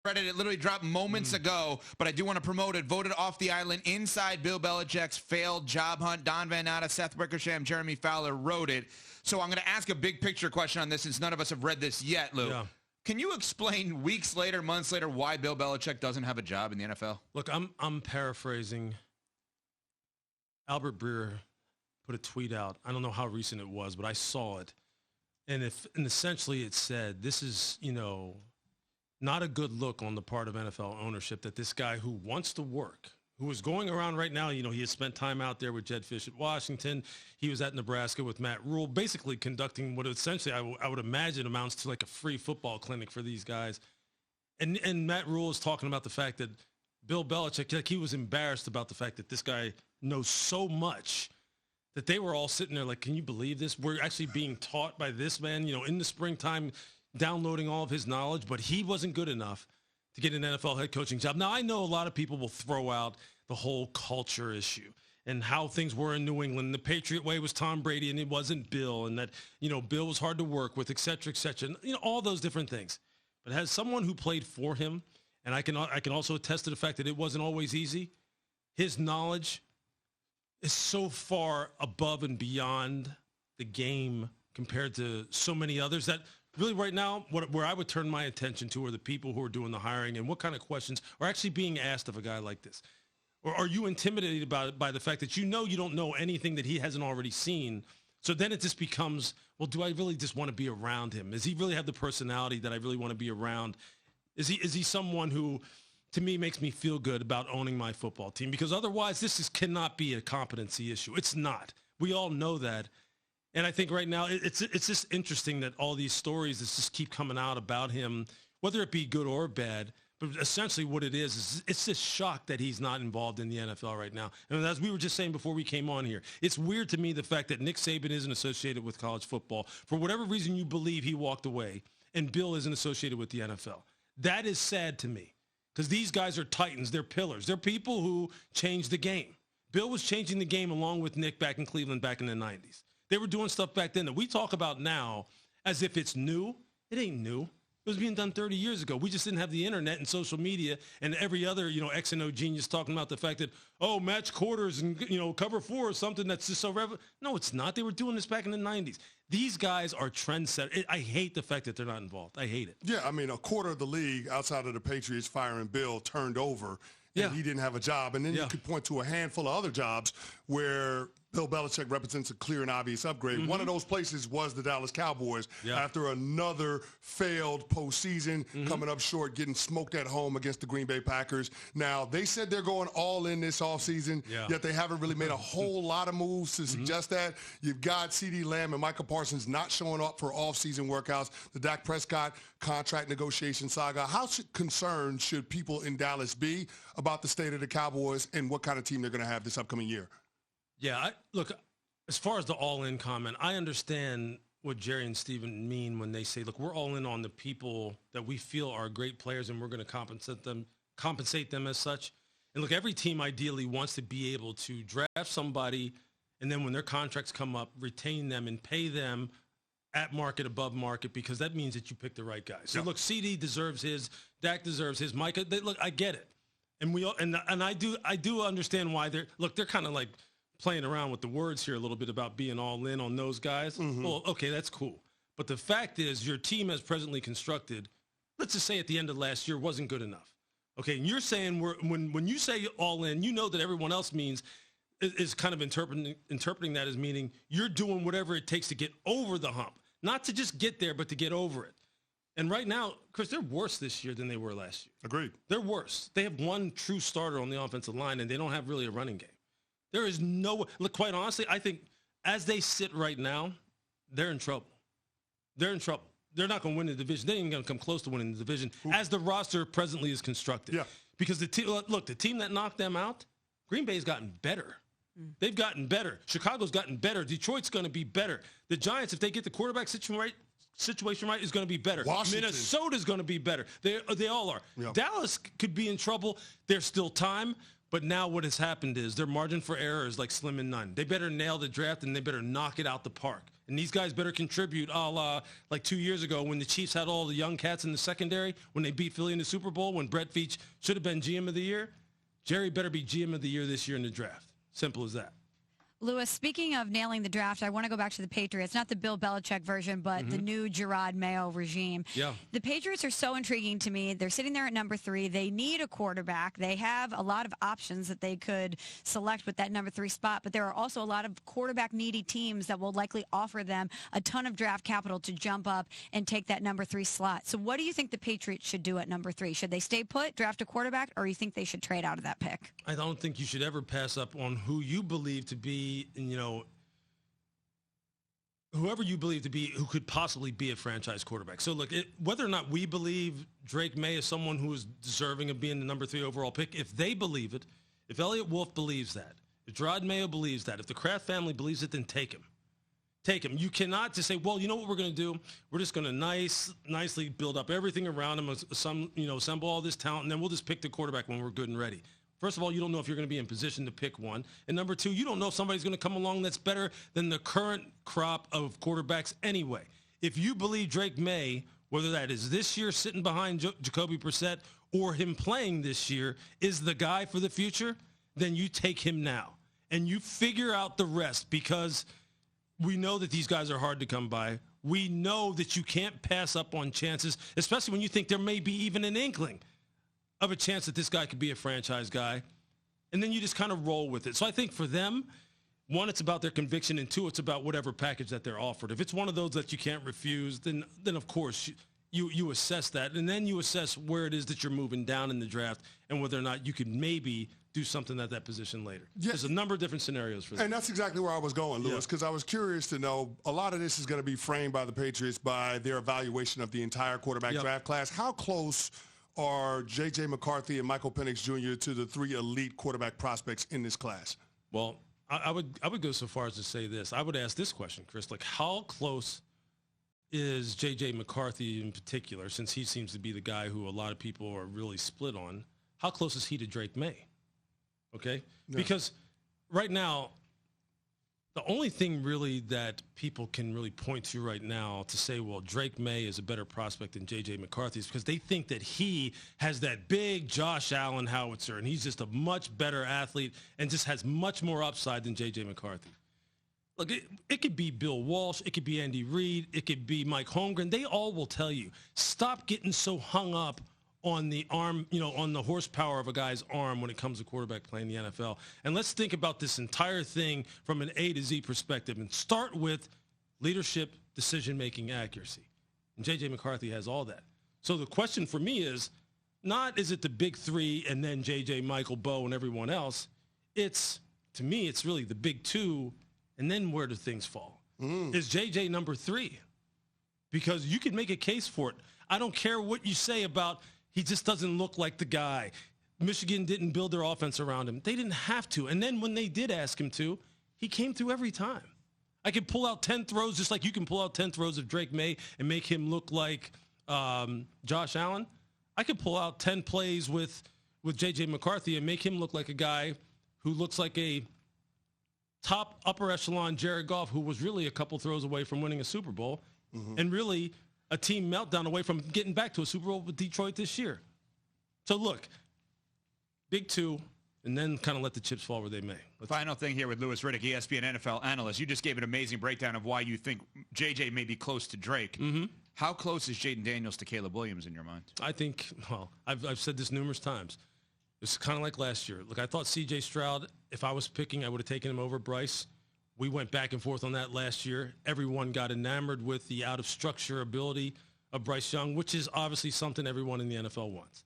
Reddit, it literally dropped moments ago, but I do want to promote it. Voted off the island inside Bill Belichick's failed job hunt. Don Van Natta, Seth Wickersham, Jeremy Fowler wrote it. So I'm going to ask a big picture question on this since none of us have read this yet, Lou. Yeah. Can you explain weeks later, months later, why Bill Belichick doesn't have a job in the NFL? Look, I'm paraphrasing. Albert Breer put a tweet out. I don't know how recent it was, but I saw it. And essentially it said, this is, not a good look on the part of NFL ownership that this guy who wants to work, who is going around right now, he has spent time out there with Jed Fish at Washington. He was at Nebraska with Matt Rule, basically conducting what essentially I would imagine amounts to like a free football clinic for these guys. And Matt Rule is talking about the fact that Bill Belichick, like he was embarrassed about the fact that this guy knows so much that they were all sitting there like, can you believe this? We're actually being taught by this man, in the springtime, downloading all of his knowledge, but he wasn't good enough to get an NFL head coaching job. Now, I know a lot of people will throw out the whole culture issue and how things were in New England. The Patriot way was Tom Brady, and it wasn't Bill, and that, Bill was hard to work with, et cetera, all those different things. But as someone who played for him, and I can also attest to the fact that it wasn't always easy, his knowledge is so far above and beyond the game compared to so many others that really right now, where I would turn my attention to are the people who are doing the hiring and what kind of questions are actually being asked of a guy like this. Or are you intimidated by the fact that you don't know anything that he hasn't already seen? So then it just becomes, well, do I really just want to be around him? Does he really have the personality that I really want to be around? Is he someone who, to me, makes me feel good about owning my football team? Because otherwise, cannot be a competency issue. It's not. We all know that. And I think right now it's just interesting that all these stories that just keep coming out about him, whether it be good or bad. But essentially what it is it's just shock that he's not involved in the NFL right now. And as we were just saying before we came on here, it's weird to me the fact that Nick Saban isn't associated with college football. For whatever reason you believe he walked away, and Bill isn't associated with the NFL. That is sad to me because these guys are titans. They're pillars. They're people who changed the game. Bill was changing the game along with Nick back in Cleveland back in the 90s. They were doing stuff back then that we talk about now as if it's new. It ain't new. It was being done 30 years ago. We just didn't have the internet and social media and every other, X and O genius talking about the fact that, match quarters and, cover four or something that's just so relevant. No, it's not. They were doing this back in the 90s. These guys are trendsetters. I hate the fact that they're not involved. I hate it. Yeah, a quarter of the league outside of the Patriots firing Bill turned over. And he didn't have a job. And then you could point to a handful of other jobs where Bill Belichick represents a clear and obvious upgrade. One of those places was the Dallas Cowboys after another failed postseason, coming up short, getting smoked at home against the Green Bay Packers. Now, they said they're going all in this offseason, yet they haven't really made a whole lot of moves to suggest that. You've got CeeDee Lamb and Micah Parsons not showing up for offseason workouts. The Dak Prescott contract negotiation saga. How concerned should people in Dallas be about the state of the Cowboys and what kind of team they're going to have this upcoming year? Yeah, look, as far as the all-in comment, I understand what Jerry and Steven mean when they say, look, we're all in on the people that we feel are great players and we're going to compensate them as such. And look, every team ideally wants to be able to draft somebody and then when their contracts come up, retain them and pay them at market, above market, because that means that you pick the right guys. So look, CD deserves his, Dak deserves his, Micah, look, I get it. And we all, and I do understand why they're kind of like playing around with the words here a little bit about being all in on those guys. Well, okay, that's cool. But the fact is your team as presently constructed, let's just say at the end of last year, wasn't good enough. Okay, and you're saying when you say all in, you know that everyone else is kind of interpreting that as meaning you're doing whatever it takes to get over the hump. Not to just get there, but to get over it. And right now, Chris, they're worse this year than they were last year. Agreed. They're worse. They have one true starter on the offensive line, and they don't have really a running game. There is no – look, quite honestly, I think as they sit right now, they're in trouble. They're in trouble. They're not going to win the division. They ain't even going to come close to winning the division as the roster presently is constructed. Yeah. Because the team that knocked them out, Green Bay's gotten better. They've gotten better. Chicago's gotten better. Detroit's going to be better. The Giants, if they get the quarterback situation right, is going to be better. Washington. Minnesota's going to be better. They all are. Yep. Dallas could be in trouble. There's still time. But now what has happened is their margin for error is like slim and none. They better nail the draft and they better knock it out the park. And these guys better contribute, a la like 2 years ago when the Chiefs had all the young cats in the secondary, when they beat Philly in the Super Bowl, when Brett Veach should have been GM of the year. Jerry better be GM of the year this year in the draft. Simple as that. Lewis, speaking of nailing the draft, I want to go back to the Patriots, not the Bill Belichick version, but the new Gerard Mayo regime. Yeah. The Patriots are so intriguing to me. They're sitting there at number 3. They need a quarterback. They have a lot of options that they could select with that number 3 spot, but there are also a lot of quarterback-needy teams that will likely offer them a ton of draft capital to jump up and take that number 3 slot. So what do you think the Patriots should do at number 3? Should they stay put, draft a quarterback, or you think they should trade out of that pick? I don't think you should ever pass up on who you believe to be, whoever you believe to be who could possibly be a franchise quarterback. So look, whether or not we believe Drake May is someone who is deserving of being the number 3 overall pick, if they believe it, if Elliott Wolf believes that, if Gerard Mayo believes that, if the Kraft family believes it, then take him. Take him. You cannot just say, well, you know what we're going to do? We're just going to nicely build up everything around him, assemble all this talent, and then we'll just pick the quarterback when we're good and ready. First of all, you don't know if you're going to be in position to pick one. And number 2, you don't know if somebody's going to come along that's better than the current crop of quarterbacks anyway. If you believe Drake May, whether that is this year sitting behind Jacoby Brissett or him playing this year, is the guy for the future, then you take him now. And you figure out the rest, because we know that these guys are hard to come by. We know that you can't pass up on chances, especially when you think there may be even an inkling of a chance that this guy could be a franchise guy. And then you just kind of roll with it. So I think for them, 1, it's about their conviction, and 2, it's about whatever package that they're offered. If it's one of those that you can't refuse, then of course you assess that, and then you assess where it is that you're moving down in the draft and whether or not you could maybe do something at that position later. Yeah. There's a number of different scenarios for that. And that's exactly where I was going, Lewis, because I was curious to know, a lot of this is going to be framed by the Patriots by their evaluation of the entire quarterback draft class. How close are J.J. McCarthy and Michael Penix Jr. to the 3 elite quarterback prospects in this class? Well, I would go so far as to say this. I would ask this question, Chris, like, how close is J.J. McCarthy in particular, since he seems to be the guy who a lot of people are really split on, how close is he to Drake May? Okay? No. Because right now, the only thing really that people can really point to right now to say, well, Drake May is a better prospect than J.J. McCarthy is because they think that he has that big Josh Allen howitzer, and he's just a much better athlete and just has much more upside than J.J. McCarthy. Look, it could be Bill Walsh. It could be Andy Reid. It could be Mike Holmgren. They all will tell you, stop getting so hung up on the arm, on the horsepower of a guy's arm when it comes to quarterback play in the NFL. And let's think about this entire thing from an A to Z perspective and start with leadership, decision-making, accuracy. And J.J. McCarthy has all that. So the question for me is not, is it the big 3 and then J.J., Michael, Bo, and everyone else? To me, it's really the big 2, and then where do things fall? Is J.J. number 3? Because you can make a case for it. I don't care what you say about he just doesn't look like the guy. Michigan didn't build their offense around him. They didn't have to. And then when they did ask him to, he came through every time. I could pull out 10 throws just like you can pull out 10 throws of Drake May and make him look like Josh Allen. I could pull out 10 plays with J.J. McCarthy and make him look like a guy who looks like a top upper echelon Jared Goff, who was really a couple throws away from winning a Super Bowl and really a team meltdown away from getting back to a Super Bowl with Detroit this year. So look, big 2, and then kind of let the chips fall where they may. Final thing here with Louis Riddick, ESPN NFL analyst. You just gave an amazing breakdown of why you think JJ may be close to Drake. How close is Jaden Daniels to Caleb Williams in your mind? I think, well, I've said this numerous times. It's kind of like last year. Look, I thought C.J. Stroud, if I was picking, I would have taken him over Bryce. We went back and forth on that last year. Everyone got enamored with the out-of-structure ability of Bryce Young, which is obviously something everyone in the NFL wants.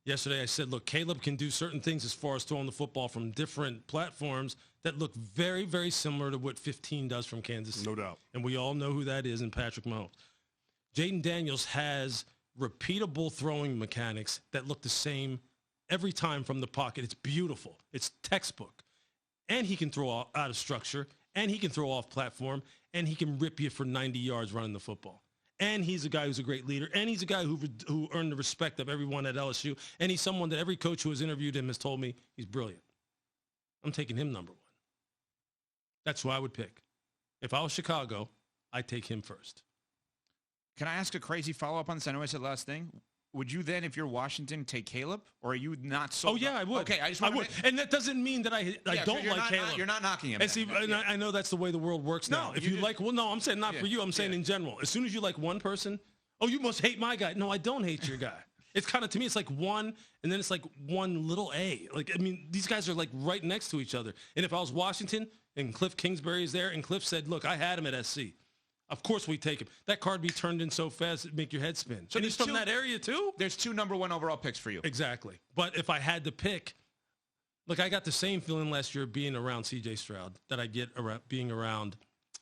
Yesterday I said, look, Caleb can do certain things as far as throwing the football from different platforms that look very, very similar to what 15 does from Kansas City. No doubt. And we all know who that is in Patrick Mahomes. Jaden Daniels has repeatable throwing mechanics that look the same every time from the pocket. It's beautiful. It's textbook. And he can throw out of structure, and he can throw off platform, and he can rip you for 90 yards running the football. And he's a guy who's a great leader, and he's a guy who earned the respect of everyone at LSU, and he's someone that every coach who has interviewed him has told me he's brilliant. I'm taking him number 1. That's who I would pick. If I was Chicago, I take him first. Can I ask a crazy follow-up on this? I know I said last thing. Would you then, if you're Washington, take Caleb, or are you not so? Oh yeah, I would. Okay, I would, and that doesn't mean that I don't like Caleb. You're not knocking him. And see, I know that's the way the world works now. If you like, no, I'm saying not for you. I'm saying in general. As soon as you like one person, oh, you must hate my guy. No, I don't hate your guy. It's kind of, to me, it's like one, and then it's like one little A. Like, I mean, these guys are like right next to each other. And if I was Washington and Cliff Kingsbury is there, and Cliff said, look, I had him at SC. Of course we take him. That card be turned in so fast it'd make your head spin. So and he's from that area too? There's 2 number 1 overall picks for you. Exactly. But if I had to pick, look, I got the same feeling last year being around C.J. Stroud that I get being around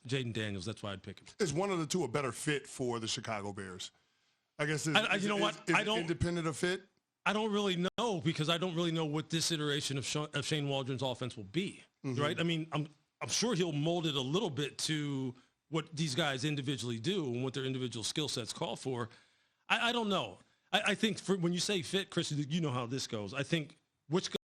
Jaden Daniels. That's why I'd pick him. Is one of the two a better fit for the Chicago Bears? I guess you know what? I don't independent of fit. I don't really know because I don't really know what this iteration of Shane Waldron's offense will be. Mm-hmm. Right? I mean, I'm sure he'll mold it a little bit to what these guys individually do and what their individual skill sets call for. I don't know. I think when you say fit, Chris, you know how this goes. I think which